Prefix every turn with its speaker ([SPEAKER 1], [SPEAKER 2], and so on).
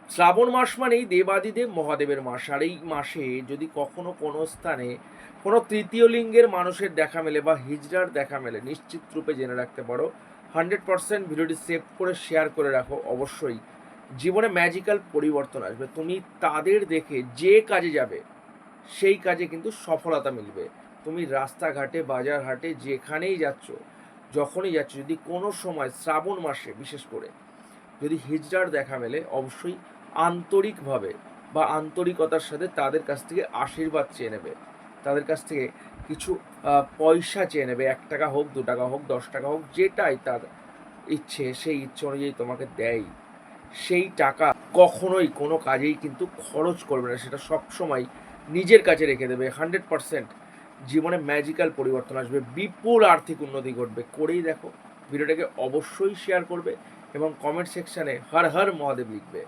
[SPEAKER 1] শ্রাবণ মাস মানেই দেবাদিদেব মহাদেবের মাস, আর এই মাসে যদি কখনো কোনো স্থানে কোনো তৃতীয় লিঙ্গের মানুষের দেখা মেলে বা হিজড়ার দেখা মেলে, নিশ্চিত রূপে জেনে রাখতে পারো, 100% ভিডিওটি সেভ করে শেয়ার করে রাখো। অবশ্যই জীবনে ম্যাজিক্যাল পরিবর্তন আসবে। তুমি তাদের দেখে যে কাজে যাবে সেই কাজে কিন্তু সফলতা মিলবে। তুমি রাস্তাঘাটে, বাজার হাটে যেখানেই যাচ্ছ, যখনই যাচ্ছ, যদি কোনো সময় শ্রাবণ মাসে বিশেষ করে যদি হিজড়ার দেখা মেলে, অবশ্যই আন্তরিকভাবে বা আন্তরিকতার সাথে তাদের কাছ থেকে আশীর্বাদ চেয়ে নেবে। তাদের কাছ থেকে কিছু পয়সা চেয়ে নেবে, 1 টাকা হোক, 2 টাকা হোক, 10 টাকা হোক, যেটাই তার ইচ্ছে, সেই ইচ্ছে অনুযায়ী তোমাকে দেয়। সেই টাকা কখনোই কোনো কাজেই কিন্তু খরচ করবে না, সেটা সবসময় নিজের কাছে রেখে দেবে। 100% জীবনে ম্যাজিক্যাল পরিবর্তন আসবে, বিপুল আর্থিক উন্নতি ঘটবে। করেই দেখো। ভিডিওটাকে অবশ্যই শেয়ার করবে এবং কমেন্ট সেকশানে হর হর মহাদেব লিখবে।